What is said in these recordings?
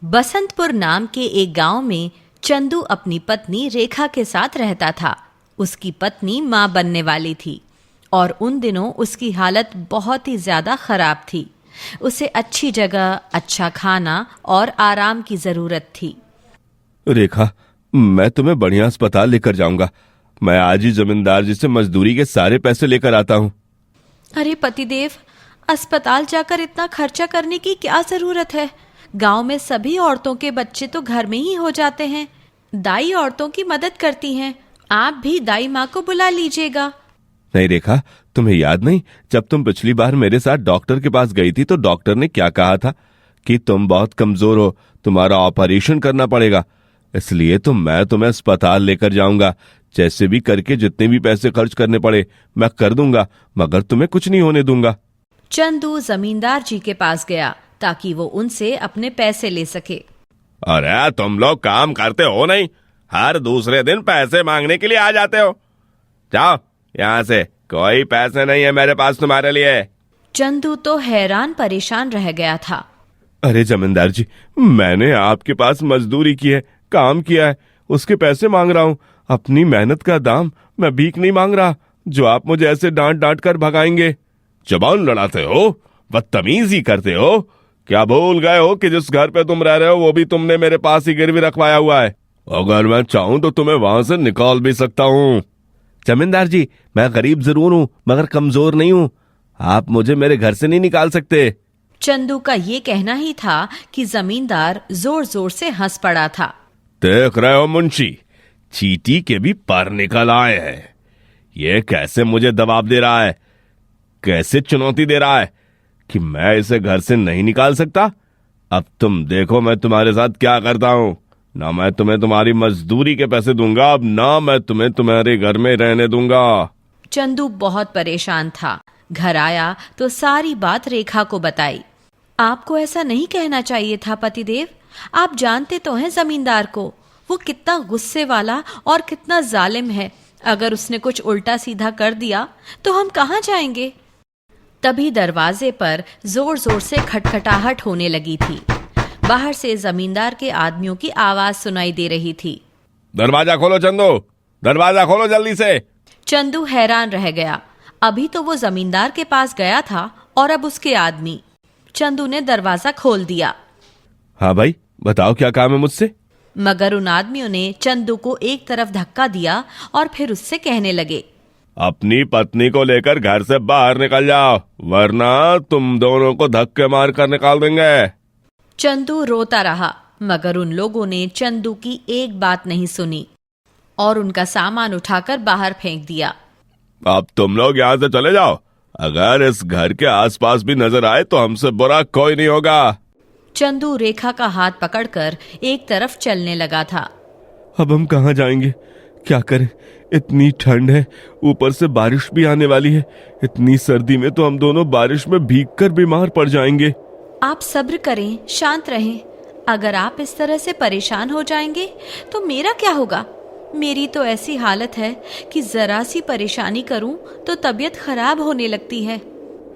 बसंतपुर नाम के एक गांव में चंदू अपनी पत्नी रेखा के साथ रहता था। उसकी पत्नी मां बनने वाली थी और उन दिनों उसकी हालत बहुत ही ज्यादा खराब थी। उसे अच्छी जगह, अच्छा खाना और आराम की जरूरत थी। रेखा, मैं तुम्हें बढ़िया अस्पताल लेकर जाऊंगा। मैं आज ही जमींदार जी से मजदूरी के सारे पैसे लेकर आता हूँ। अरे पतिदेव, अस्पताल जाकर इतना खर्चा करने की क्या जरूरत है? गांव में सभी औरतों के बच्चे तो घर में ही हो जाते हैं। दाई औरतों की मदद करती हैं। आप भी दाई माँ को बुला लीजिएगा। नहीं रेखा, तुम्हें याद नहीं, जब तुम पिछली बार मेरे साथ डॉक्टर के पास गई थी तो डॉक्टर ने क्या कहा था कि तुम बहुत कमजोर हो, तुम्हारा ऑपरेशन करना पड़ेगा। इसलिए तो मैं तुम्हें अस्पताल लेकर जाऊंगा। जैसे भी करके जितने भी पैसे खर्च करने पड़े मैं कर दूंगा, मगर तुम्हें कुछ नहीं होने दूंगा। चंदू जमींदार जी के पास गया ताकि वो उनसे अपने पैसे ले सके। अरे तुम लोग काम करते हो नहीं, हर दूसरे दिन पैसे मांगने के लिए आ जाते हो। जाओ यहाँ से, कोई पैसे नहीं है मेरे पास तुम्हारे लिए। चंदू तो हैरान परेशान रह गया था। अरे जमींदार जी, मैंने आपके पास मजदूरी की है, काम किया है, उसके पैसे मांग रहा हूँ। अपनी मेहनत का दाम। मैं भीख नहीं मांग रहा जो आप मुझे ऐसे डांट डांट कर भगाएंगे। जबान लड़ाते हो, बदतमीजी करते हो। क्या भूल गए हो कि जिस घर पे तुम रह रहे हो वो भी तुमने मेरे पास ही गिरवी रखवाया हुआ है? अगर मैं चाहूं तो तुम्हें वहां से निकाल भी सकता हूँ। जमींदार जी, मैं गरीब जरूर हूँ मगर कमजोर नहीं हूँ। आप मुझे मेरे घर से नहीं निकाल सकते। चंदू का ये कहना ही था कि जमींदार जोर जोर से हंस पड़ा था। देख रहे हो मुंशी, चींटी के भी पर निकल आए हैं। ये कैसे मुझे दबाव दे रहा है, कैसे चुनौती दे रहा है कि मैं इसे घर से नहीं निकाल सकता। अब तुम देखो मैं तुम्हारे साथ क्या करता हूँ। ना मैं तुम्हें तुम्हारी मजदूरी के पैसे दूंगा, अब ना मैं तुम्हें तुम्हारे घर में रहने दूंगा। चंदू बहुत परेशान था। घर आया तो सारी बात रेखा को बताई। आपको ऐसा नहीं कहना चाहिए था पतिदेव। आप जानते तो हैं जमींदार को, वो कितना गुस्से वाला और कितना जालिम है। अगर उसने कुछ उल्टा सीधा कर दिया तो हम कहाँ जाएंगे? तभी दरवाजे पर जोर जोर से खटखटाहट होने लगी थी। बाहर से जमींदार के आदमियों की आवाज सुनाई दे रही थी। दरवाजा खोलो चंदू, दरवाजा खोलो जल्दी से। चंदू हैरान रह गया। अभी तो वो जमींदार के पास गया था और अब उसके आदमी। चंदू ने दरवाजा खोल दिया। हाँ भाई, बताओ क्या काम है मुझसे? मगर उन आदमियों ने चंदू को एक तरफ धक्का दिया और फिर उससे कहने लगे, अपनी पत्नी को लेकर घर से बाहर निकल जाओ, वरना तुम दोनों को धक्के मार कर निकाल देंगे। चंदू रोता रहा मगर उन लोगों ने चंदू की एक बात नहीं सुनी और उनका सामान उठाकर बाहर फेंक दिया। अब तुम लोग यहाँ से चले जाओ। अगर इस घर के आसपास भी नजर आए तो हमसे बुरा कोई नहीं होगा। चंदू रेखा का हाथ पकड़कर एक तरफ चलने लगा था। अब हम कहाँ जाएंगे, क्या करें? इतनी ठंड है, ऊपर से बारिश भी आने वाली है। इतनी सर्दी में तो हम दोनों बारिश में भीगकर बीमार पड़ जाएंगे। आप सब्र करें, शांत रहें। अगर आप इस तरह से परेशान हो जाएंगे तो मेरा क्या होगा? मेरी तो ऐसी हालत है कि जरा सी परेशानी करूं तो तबीयत खराब होने लगती है।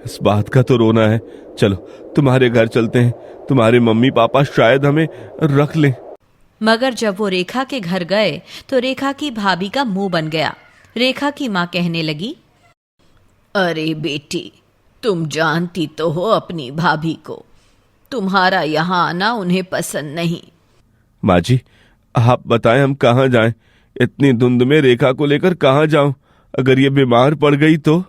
इस बात का तो रोना है। चलो तुम्हारे घर चलते हैं, तुम्हारे मम्मी पापा शायद हमें रख लें। मगर जब वो रेखा के घर गए तो रेखा की भाभी का मुंह बन गया। रेखा की माँ कहने लगी, अरे बेटी, तुम जानती तो हो अपनी भाभी को, तुम्हारा यहाँ आना उन्हें पसंद नहीं। माँ जी, आप बताएं हम कहाँ जाएं? इतनी धुंध में रेखा को लेकर कहाँ जाऊं? अगर ये बीमार पड़ गई तो?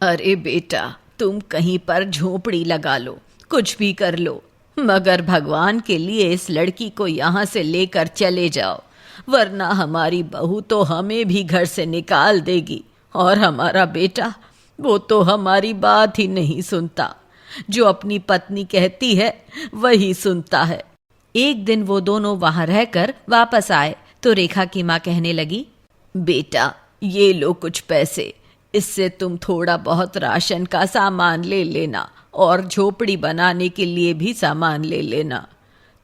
अरे बेटा, तुम कहीं पर झोपड़ी लगा लो, कुछ भी कर लो, मगर भगवान के लिए इस लड़की को यहाँ से लेकर चले जाओ, वरना हमारी बहू तो हमें भी घर से निकाल देगी। और हमारा बेटा, वो तो हमारी बात ही नहीं सुनता। जो अपनी पत्नी कहती है वही सुनता है। एक दिन वो दोनों वहां रहकर वापस आए तो रेखा की माँ कहने लगी, बेटा ये लो कुछ पैसे, इससे तुम थोड़ा बहुत राशन का सामान ले लेना और झोपड़ी बनाने के लिए भी सामान ले लेना।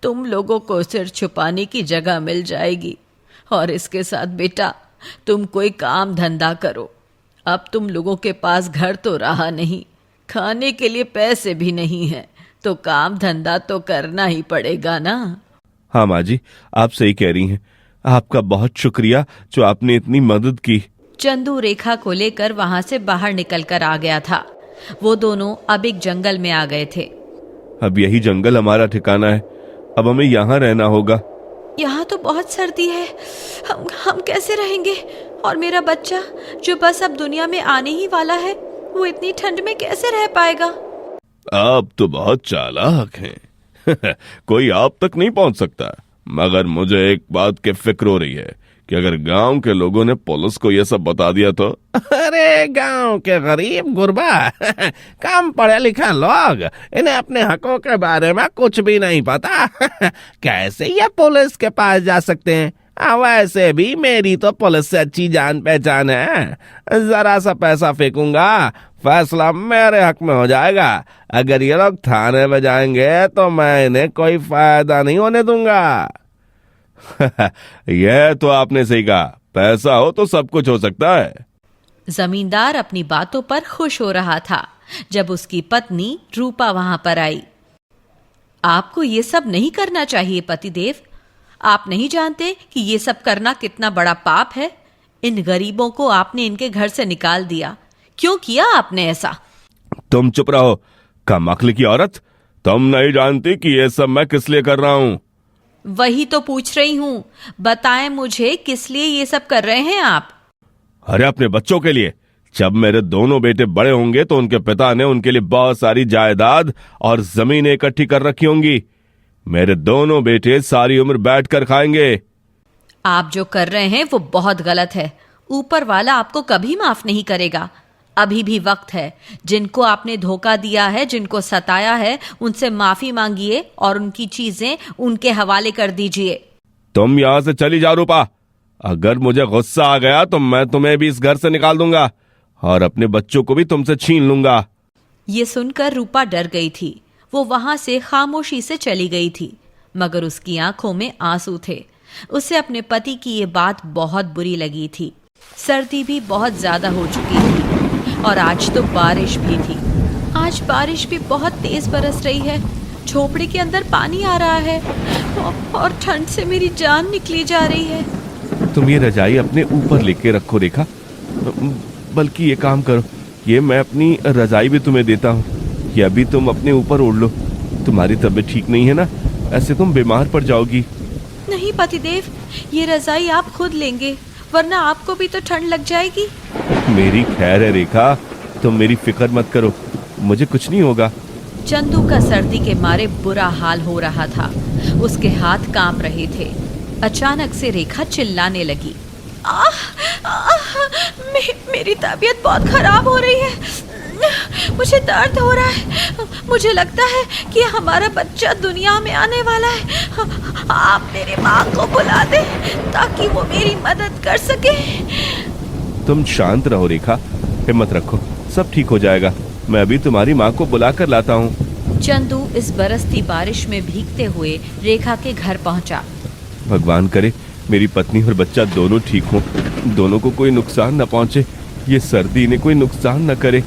तुम लोगों को सिर छुपाने की जगह मिल जाएगी। और इसके साथ बेटा, तुम कोई काम धंधा करो। अब तुम लोगों के पास घर तो रहा नहीं, खाने के लिए पैसे भी नहीं है, तो काम धंधा तो करना ही पड़ेगा ना। हाँ माँ जी, आप सही कह रही हैं। आपका बहुत शुक्रिया जो आपने इतनी मदद की। चंदू रेखा को लेकर वहां से बाहर निकलकर आ गया था। वो दोनों अब एक जंगल में आ गए थे। अब यही जंगल हमारा ठिकाना है, अब हमें यहाँ रहना होगा। यहाँ तो बहुत सर्दी है, हम कैसे रहेंगे? और मेरा बच्चा जो बस अब दुनिया में आने ही वाला है, वो इतनी ठंड में कैसे रह पाएगा? आप तो बहुत चालाक हैं। कोई आप तक नहीं पहुंच सकता, मगर मुझे एक बात की फिक्र हो रही है कि अगर गांव के लोगों ने पुलिस को यह सब बता दिया तो। अरे गांव के गरीब गुरबा कम पढ़े लिखे लोग, इन्हें अपने हकों के बारे में कुछ भी नहीं पता। कैसे ये पुलिस के पास जा सकते हैं? वैसे भी मेरी तो पुलिस से अच्छी जान पहचान है। जरा सा पैसा फेंकूंगा, फैसला मेरे हक में हो जाएगा। अगर ये लोग थाने में जाएंगे तो मैं इन्हें कोई फायदा नहीं होने दूंगा। यह तो आपने सही कहा, पैसा हो तो सब कुछ हो सकता है। जमींदार अपनी बातों पर खुश हो रहा था जब उसकी पत्नी रूपा वहां पर आई। आपको ये सब नहीं करना चाहिए पतिदेव। आप नहीं जानते कि ये सब करना कितना बड़ा पाप है? इन गरीबों को आपने इनके घर से निकाल दिया। क्यों किया आपने ऐसा? तुम चुप रहो, कम अक्ल की औरत। तुम नहीं जानती कि ये सब मैं किस लिए कर रहा हूँ। वही तो पूछ रही हूँ, बताएं मुझे किस लिए ये सब कर रहे हैं आप? अरे अपने बच्चों के लिए। जब मेरे दोनों बेटे बड़े होंगे तो उनके पिता ने उनके लिए बहुत सारी जायदाद और जमीनें इकट्ठी कर रखी होंगी। मेरे दोनों बेटे सारी उम्र बैठकर खाएंगे। आप जो कर रहे हैं वो बहुत गलत है। ऊपर वाला आपको कभी माफ नहीं करेगा। अभी भी वक्त है। जिनको आपने धोखा दिया है, जिनको सताया है, उनसे माफी मांगिए और उनकी चीजें उनके हवाले कर दीजिए। तुम यहां से चली जाओ रूपा। अगर मुझे गुस्सा आ गया तो मैं तुम्हें भी इस घर से निकाल दूंगा और अपने बच्चों को भी तुमसे छीन लूंगा। ये सुनकर रूपा डर गई थी। वो वहां से खामोशी से चली गई थी, मगर उसकी आंखों में आंसू थे। उसे अपने पति की ये बात बहुत बुरी लगी थी। सर्दी भी बहुत ज्यादा हो चुकी थी और आज तो बारिश भी थी। आज बारिश भी बहुत तेज बरस रही है। झोपड़ी के अंदर पानी आ रहा है और ठंड से मेरी जान निकली जा रही है। तुम ये रजाई अपने ऊपर लेके रखो रेखा। बल्कि ये काम करो, ये मैं अपनी रजाई भी तुम्हें देता हूँ। ये अभी तुम अपने ऊपर ओढ़ लो। तुम्हारी तबीयत ठीक नहीं है ना, ऐसे तुम बीमार पड़ जाओगी। नहीं पतिदेव, ये रजाई आप खुद लेंगे, वरना आपको भी तो ठंड लग जाएगी। मेरी खैर है रेखा, तुम मेरी फिक्र मत करो, मुझे कुछ नहीं होगा। चंदू का सर्दी के मारे बुरा हाल हो रहा था। उसके हाथ कांप रहे थे। अचानक से रेखा चिल्लाने लगी। मेरी तबीयत बहुत खराब हो रही है। मुझे दर्द हो रहा है। मुझे लगता है कि हमारा बच्चा दुनिया में आने वाला है। आप मेरी माँ को बुला दे ताकि वो मेरी मदद कर सके। तुम शांत रहो रेखा, हिम्मत रखो, सब ठीक हो जाएगा। मैं अभी तुम्हारी माँ को बुला कर लाता हूँ। चंदू इस बरसती बारिश में भीगते हुए रेखा के घर पहुंचा। भगवान करे मेरी पत्नी और बच्चा दोनों ठीक हों, दोनों को कोई नुकसान न पहुंचे, ये सर्दी ने कोई नुकसान न करे।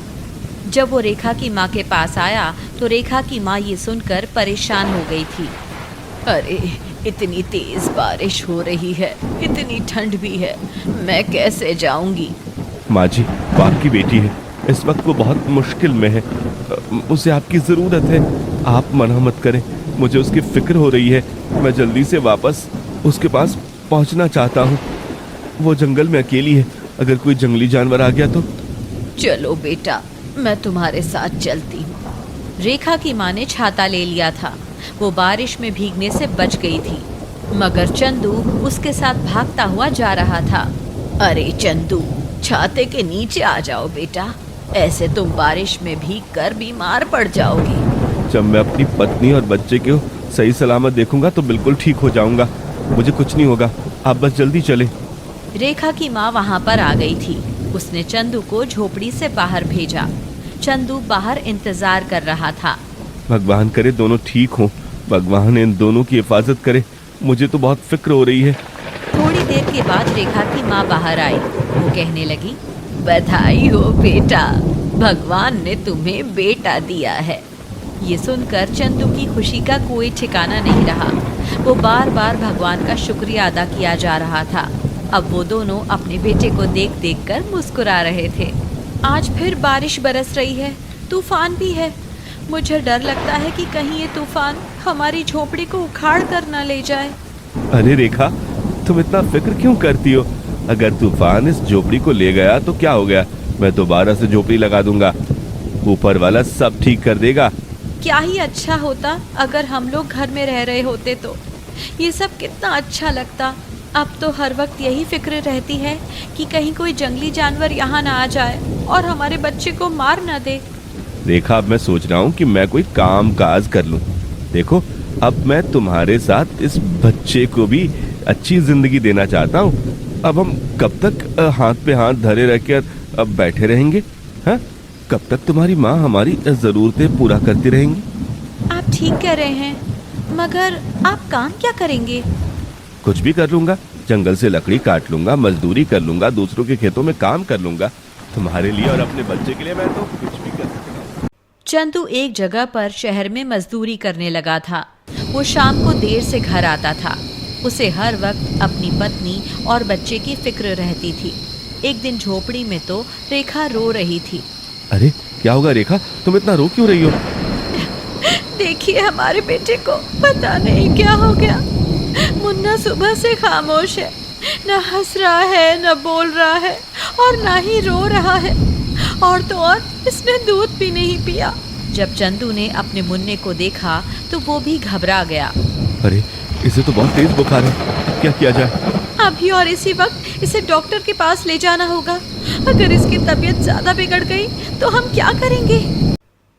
जब वो रेखा की माँ के पास आया तो रेखा की माँ ये सुनकर परेशान हो गई थी। अरे इतनी तेज बारिश हो रही है, इतनी ठंड भी है, मैं कैसे जाऊंगी? माँ जी, वो आपकी बेटी है, इस वक्त वो बहुत मुश्किल में है, उसे आपकी ज़रूरत है। आप मना मत करें, मुझे उसकी फिक्र हो रही है। मैं जल्दी से वापस उसके पास पहुंचना चाहता हूँ। वो जंगल में अकेली है, अगर कोई जंगली जानवर आ गया तो। चलो बेटा, मैं तुम्हारे साथ चलती हूँ। रेखा की माँ ने छाता ले लिया था। वो बारिश में भीगने से बच गई थी, मगर चंदू उसके साथ भागता हुआ जा रहा था। अरे चंदू, छाते के नीचे आ जाओ बेटा, ऐसे तुम बारिश में भीगकर बीमार पड़ जाओगी। जब मैं अपनी पत्नी और बच्चे को सही सलामत देखूंगा तो बिल्कुल ठीक हो जाऊंगा। मुझे कुछ नहीं होगा, आप बस जल्दी चले। रेखा की माँ वहाँ पर आ गई थी। उसने चंदू को झोपड़ी से बाहर भेजा। चंदू बाहर इंतजार कर रहा था। भगवान करे दोनों ठीक हों, भगवान इन दोनों की हिफाजत करे, मुझे तो बहुत फिक्र हो रही है। थोड़ी देर के बाद रेखा की माँ बाहर आई। वो कहने लगी, बधाई हो बेटा, भगवान ने तुम्हें बेटा दिया है। ये सुनकर चंदू की खुशी का कोई ठिकाना नहीं रहा। वो बार बार भगवान का शुक्रिया अदा किया जा रहा था। अब वो दोनों अपने बेटे को देख देख कर मुस्कुरा रहे थे। आज फिर बारिश बरस रही है, तूफान भी है। मुझे डर लगता है कि कहीं ये तूफान हमारी झोपड़ी को उखाड़ कर न ले जाए। अरे रेखा, तुम इतना फिक्र क्यों करती हो? अगर तूफान इस झोपड़ी को ले गया तो क्या हो गया? मैं दोबारा से झोपड़ी लगा दूंगा। ऊपर वाला सब ठीक कर देगा। क्या ही अच्छा होता अगर हम लोग घर में रह रहे होते तो। ये सब कितना अच्छा लगता। अब तो हर वक्त यही फिक्र रहती है कि कहीं कोई जंगली जानवर यहाँ ना आ जाए और हमारे बच्चे को मार ना दे। रेखा, अब मैं सोच रहा हूँ कि मैं कोई काम काज कर लूँ। देखो, अब मैं तुम्हारे साथ इस बच्चे को भी अच्छी जिंदगी देना चाहता हूँ। अब हम कब तक हाथ पे हाथ धरे रहकर अब बैठे रहेंगे? हाँ, कब तक तुम्हारी माँ हमारी जरूरतें पूरा करती रहेंगी? आप ठीक कह रहे हैं, मगर आप काम क्या करेंगे? कुछ भी कर लूंगा। जंगल से लकड़ी काट लूंगा, मजदूरी कर लूंगा, दूसरों के खेतों में काम कर लूंगा। तुम्हारे लिए और अपने बच्चे के लिए मैं तो कुछ भी कर सकता हूँ। चंदू एक जगह पर शहर में मजदूरी करने लगा था। वो शाम को देर से घर आता था। उसे हर वक्त अपनी पत्नी और बच्चे की फिक्र रहती थी। एक दिन झोपड़ी में तो रेखा रो रही थी। अरे क्या होगा रेखा, तुम इतना रो क्यों रही हो? देखिए, हमारे बेटे को पता नहीं क्या हो गया। मुन्ना सुबह से खामोश है, न हंस रहा है, न बोल रहा है और न ही रो रहा है। और तो और इसने दूध भी नहीं पिया। जब चंदू ने अपने मुन्ने को देखा तो वो भी घबरा गया। अरे इसे तो बहुत तेज बुखार है, क्या किया जाए? अभी और इसी वक्त इसे डॉक्टर के पास ले जाना होगा। अगर इसकी तबीयत ज्यादा बिगड़ गई तो हम क्या करेंगे?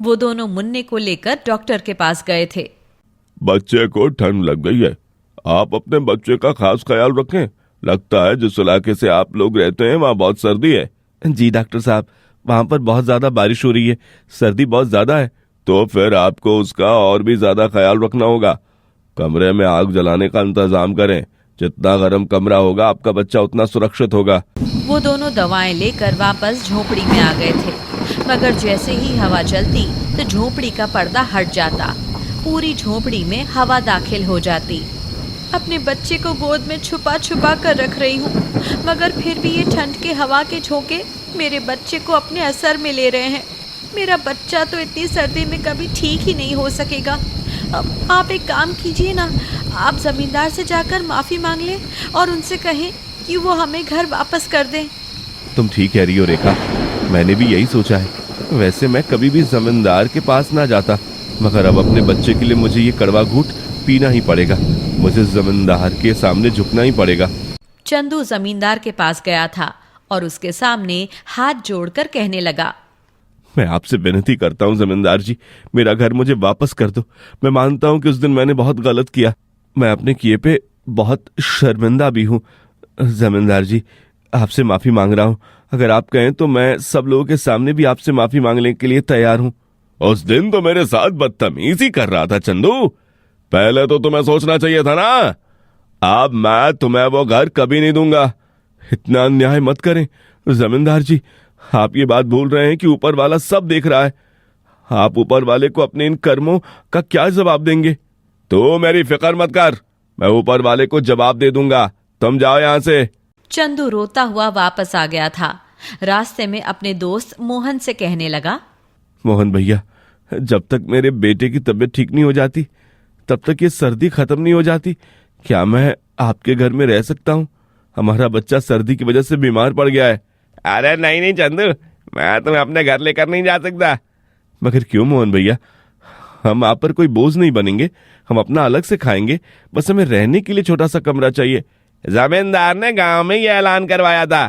वो दोनों मुन्ने को लेकर डॉक्टर के पास गए थे। बच्चे को ठंड लग गई है, आप अपने बच्चे का खास ख्याल रखें। लगता है जिस इलाके से आप लोग रहते हैं वहाँ बहुत सर्दी है। जी डॉक्टर साहब, वहाँ पर बहुत ज्यादा बारिश हो रही है, सर्दी बहुत ज्यादा है। तो फिर आपको उसका और भी ज्यादा ख्याल रखना होगा। कमरे में आग जलाने का इंतजाम करें। जितना गर्म कमरा होगा आपका बच्चा उतना सुरक्षित होगा। वो दोनों दवाएं लेकर वापस झोपड़ी में आ गए थे, मगर जैसे ही हवा चलती तो झोपड़ी का पर्दा हट जाता। पूरी झोपड़ी में हवा दाखिल हो जाती। अपने बच्चे को गोद में छुपा छुपा कर रख रही हूँ, मगर फिर भी ये ठंड के हवा के झोंके मेरे बच्चे को अपने असर में ले रहे हैं। मेरा बच्चा तो इतनी सर्दी में कभी ठीक ही नहीं हो सकेगा। अब आप एक काम कीजिए ना, आप जमींदार से जाकर माफ़ी मांग लें और उनसे कहें कि वो हमें घर वापस कर दें। तुम ठीक कह रही हो रेखा, मैंने भी यही सोचा है। वैसे मैं कभी भी जमींदार के पास ना जाता, मगर अब अपने बच्चे के लिए मुझे ये कड़वा घूंट पीना ही पड़ेगा। मुझे जमींदार के सामने झुकना ही पड़ेगा। चंदू जमींदार के पास गया था और उसके सामने हाथ जोड़कर कहने लगा, मैं आपसे विनती करता हूँ जमींदार जी, मेरा घर मुझे वापस कर दो। मैं मानता हूँ कि उस दिन मैंने बहुत गलत किया। मैं अपने किए पे बहुत शर्मिंदा भी हूँ। जमींदार जी, आपसे माफी मांग रहा हूँ। अगर आप कहें तो मैं सब लोगों के सामने भी आपसे माफी मांगने के लिए तैयार हूँ। उस दिन तो मेरे साथ बदतमीजी कर रहा था चंदू, पहले तो तुम्हें सोचना चाहिए था ना। अब मैं तुम्हें वो घर कभी नहीं दूंगा। इतना अन्याय मत करें जमींदार जी। आप ये बात भूल रहे हैं कि ऊपर वाला सब देख रहा है। आप ऊपर वाले को अपने इन कर्मों का क्या जवाब देंगे? तो मेरी फिक्र मत कर, मैं ऊपर वाले को जवाब दे दूंगा। तुम जाओ यहाँ से। चंदू रोता हुआ वापस आ गया था। रास्ते में अपने दोस्त मोहन से कहने लगा, मोहन भैया, जब तक मेरे बेटे की तबीयत ठीक नहीं हो जाती तब तक ये सर्दी खत्म नहीं हो जाती। क्या मैं आपके घर में रह सकता हूँ? हमारा बच्चा सर्दी की वजह से बीमार पड़ गया है। अरे नहीं नहीं चंदू, मैं तुम्हें अपने घर लेकर नहीं जा सकता। मगर क्यों मोहन भैया? हम आप पर कोई बोझ नहीं बनेंगे, हम अपना अलग से खाएंगे। बस हमें रहने के लिए छोटा सा कमरा चाहिए। जमींदार ने गांव में ये ऐलान करवाया था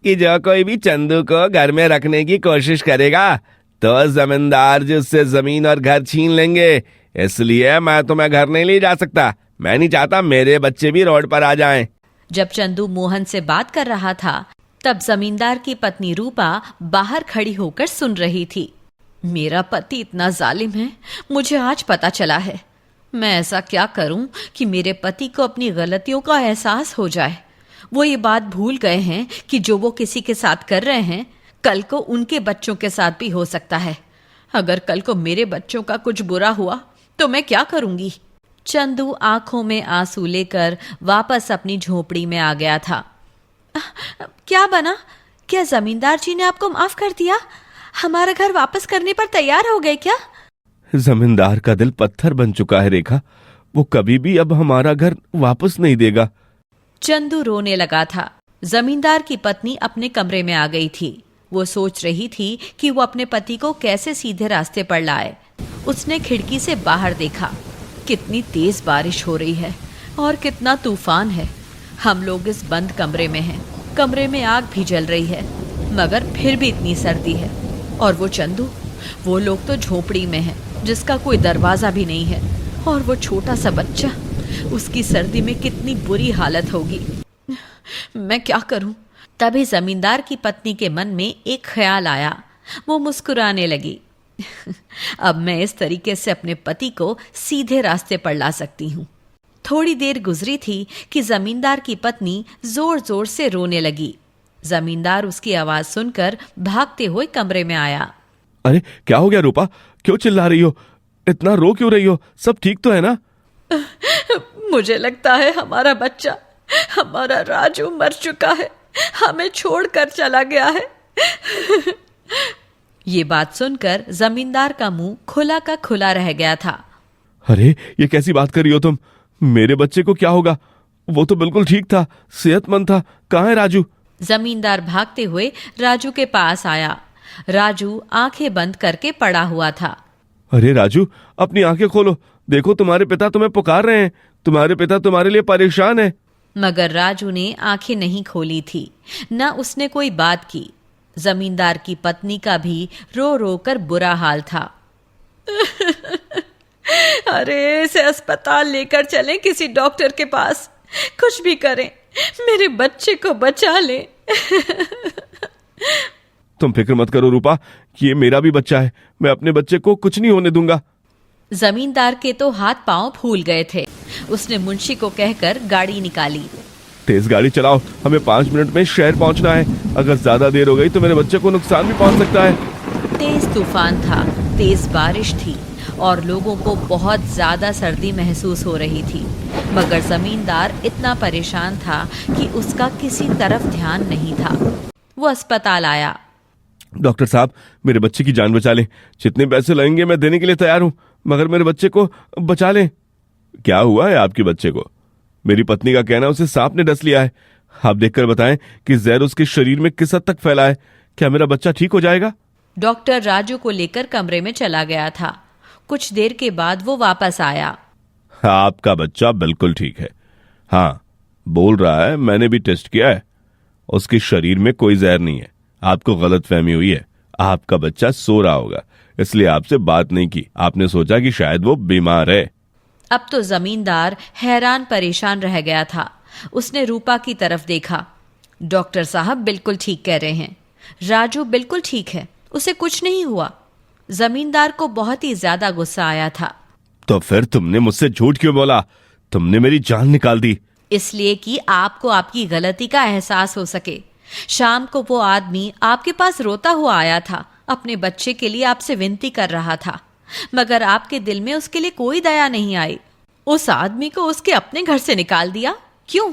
कि जो कोई भी चंदू को घर में रखने की कोशिश करेगा तो जमींदार जी उससे जमीन और घर छीन लेंगे। इसलिए मैं तुम्हें घर नहीं ले जा सकता। मैं नहीं चाहता मेरे बच्चे भी रोड पर आ जाएं। जब चंदू मोहन से बात कर रहा था तब जमींदार की पत्नी रूपा बाहर खड़ी होकर सुन रही थी। मेरा पति इतना जालिम है, मुझे आज पता चला है। मैं ऐसा क्या करूं कि मेरे पति को अपनी गलतियों का एहसास हो जाए। वो ये बात भूल गए हैं कि जो वो किसी के साथ कर रहे हैं कल को उनके बच्चों के साथ भी हो सकता है। अगर कल को मेरे बच्चों का कुछ बुरा हुआ तो मैं क्या करूंगी। चंदू आंखों में आंसू लेकर वापस अपनी झोपड़ी में आ गया था। क्या बना? क्या जमींदार जी ने आपको माफ कर दिया? हमारा घर वापस करने पर तैयार हो गए क्या? जमींदार का दिल पत्थर बन चुका है रेखा, वो कभी भी अब हमारा घर वापस नहीं देगा। चंदू रोने लगा था। जमींदार की पत्नी अपने कमरे में आ गई थी। वो सोच रही थी कि वो अपने पति को कैसे सीधे रास्ते पर लाए। उसने खिड़की से बाहर देखा। कितनी तेज बारिश हो रही है और कितना तूफान है। हम लोग इस बंद कमरे में हैं। कमरे में आग भी जल रही है, मगर फिर भी इतनी सर्दी है। और वो चंदू, वो लोग तो झोपड़ी में हैं जिसका कोई दरवाजा भी नहीं है। और वो छोटा सा बच्चा, उसकी सर्दी में कितनी बुरी हालत होगी। मैं क्या करूं? तभी जमींदार की पत्नी के मन में एक ख्याल आया। वो मुस्कुराने लगी। अब मैं इस तरीके से अपने पति को सीधे रास्ते पर ला सकती हूँ। थोड़ी देर गुजरी थी कि जमींदार की पत्नी जोर जोर से रोने लगी। जमींदार उसकी आवाज सुनकर भागते हुए कमरे में आया। अरे क्या हो गया रूपा, क्यों चिल्ला रही हो? इतना रो क्यों रही हो? सब ठीक तो है ना? मुझे लगता है हमारा बच्चा, हमारा राजू मर चुका है, हमें छोड़कर चला गया है। ये बात सुनकर जमींदार का मुंह खुला का खुला रह गया था। अरे ये कैसी बात कर रही हो तुम? मेरे बच्चे को क्या होगा? वो तो बिल्कुल ठीक था, सेहतमंद था। कहाँ है राजू? जमींदार भागते हुए राजू के पास आया। राजू आंखें बंद करके पड़ा हुआ था। अरे राजू, अपनी आंखें खोलो, देखो तुम्हारे पिता तुम्हें पुकार रहे हैं। तुम्हारे पिता तुम्हारे लिए परेशान है। मगर राजू ने आंखें नहीं खोली थी, न उसने कोई बात की। जमींदार की पत्नी का भी रो रो कर बुरा हाल था। अरे इसे अस्पताल लेकर चलें, किसी डॉक्टर के पास। कुछ भी करें, मेरे बच्चे को बचा लें। तुम फिक्र मत करो रूपा, ये मेरा भी बच्चा है। मैं अपने बच्चे को कुछ नहीं होने दूंगा। जमींदार के तो हाथ पांव फूल गए थे। उसने मुंशी को कहकर गाड़ी निकाली। तेज गाड़ी चलाओ, हमें 5 मिनट में शहर पहुंचना है। अगर ज्यादा देर हो गई तो मेरे बच्चे को नुकसान भी पहुंच सकता है। तेज तूफान था, तेज बारिश थी और लोगों को बहुत ज्यादा सर्दी महसूस हो रही थी। मगर जमींदार इतना परेशान था कि उसका किसी तरफ ध्यान नहीं था। वो अस्पताल आया। डॉक्टर साहब, मेरे बच्चे की जान बचा लें। जितने पैसे लगेंगे मैं देने के लिए तैयार हूं, मगर मेरे बच्चे को बचा लें। क्या हुआ है आपके बच्चे को? मेरी पत्नी का कहना है उसे सांप ने डस लिया है। आप देखकर बताएं कि जहर उसके शरीर में किस हद तक फैला है। क्या मेरा बच्चा ठीक हो जाएगा? डॉक्टर राजू को लेकर कमरे में चला गया था। कुछ देर के बाद वो वापस आया। आपका बच्चा बिल्कुल ठीक है। हाँ, बोल रहा है, मैंने भी टेस्ट किया है। उसके शरीर में कोई जहर नहीं है। आपको गलतफहमी हुई है। आपका बच्चा सो रहा होगा, इसलिए आपसे बात नहीं की। आपने सोचा कि शायद वो बीमार है। अब तो जमींदार हैरान परेशान रह गया था। उसने रूपा की तरफ देखा। डॉक्टर साहब बिल्कुल ठीक कह रहे हैं। राजू बिल्कुल ठीक है, उसे कुछ नहीं हुआ। जमींदार को बहुत ही ज्यादा गुस्सा आया था। तो फिर तुमने मुझसे झूठ क्यों बोला? तुमने मेरी जान निकाल दी। इसलिए कि आपको आपकी गलती का एहसास हो सके। शाम को वो आदमी आपके पास रोता हुआ आया था, अपने बच्चे के लिए आपसे विनती कर रहा था, मगर आपके दिल में उसके लिए कोई दया नहीं आई। उस आदमी को उसके अपने घर से निकाल दिया। क्यों?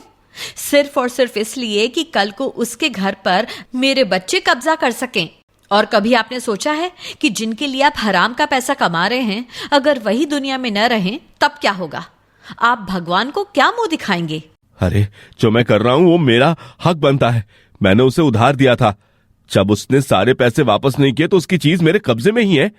सिर्फ और सिर्फ इसलिए कि कल को उसके घर पर मेरे बच्चे कब्जा कर सकें। और कभी आपने सोचा है कि जिनके लिए आप हराम का पैसा कमा रहे हैं, अगर वही दुनिया में न रहें तब क्या होगा? आप भगवान को क्या मुंह दिखाएंगे? अरे जो मैं कर रहा हूं वो मेरा हक बनता है। मैंने उसे उधार दिया था। जब उसने सारे पैसे वापस नहीं किए तो उसकी चीज मेरे कब्जे में ही है।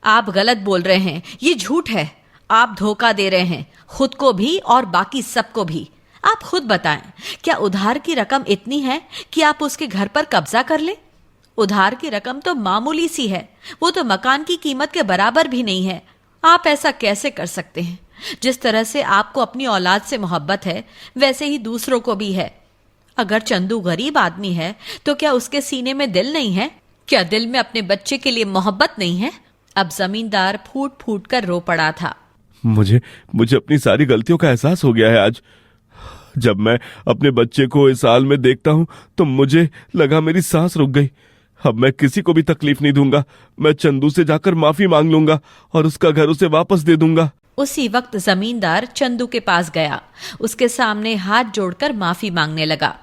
आप गलत बोल रहे हैं, ये झूठ है। आप धोखा दे रहे हैं, खुद को भी और बाकी सबको भी। आप खुद बताएं, क्या उधार की रकम इतनी है कि आप उसके घर पर कब्जा कर लें? उधार की रकम तो मामूली सी है, वो तो मकान की कीमत के बराबर भी नहीं है। आप ऐसा कैसे कर सकते हैं? जिस तरह से आपको अपनी औलाद से मोहब्बत है, वैसे ही दूसरों को भी है। अगर चंदू गरीब आदमी है तो क्या उसके सीने में दिल नहीं है? क्या दिल में अपने बच्चे के लिए मोहब्बत नहीं है? अब जमींदार फूट फूट कर रो पड़ा था। मुझे अपनी सारी गलतियों का एहसास हो गया है आज। जब मैं अपने बच्चे को इस हाल में देखता हूं तो मुझे लगा मेरी सांस रुक गई। अब मैं किसी को भी तकलीफ नहीं दूंगा। मैं चंदू से जाकर माफी मांग लूंगा और उसका घर उसे वापस दे दूंगा। उसी वक्त जमींदार चंदू के पास गया, उसके सामने हाथ जोड़कर माफी मांगने लगा।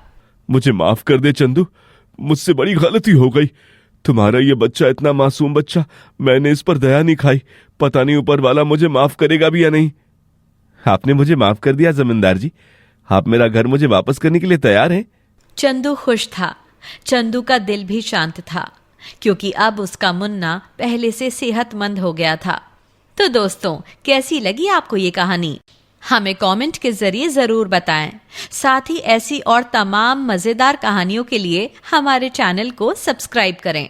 मुझे माफ कर दे चंदू, मुझसे बड़ी गलती हो गई। तुम्हारा ये बच्चा, इतना मासूम बच्चा, मैंने इस पर दया नहीं खाई। पता नहीं ऊपर वाला मुझे माफ करेगा भी या नहीं। आपने मुझे माफ कर दिया जमींदार जी। आप मेरा घर मुझे वापस करने के लिए तैयार हैं? चंदू खुश था। चंदू का दिल भी शांत था, क्योंकि अब उसका मुन्ना पहले से सेहतमंद हो गया था। तो दोस्तों, कैसी लगी आपको ये कहानी? हमें कमेंट के जरिए जरूर बताएं। साथ ही ऐसी और तमाम मजेदार कहानियों के लिए हमारे चैनल को सब्सक्राइब करें।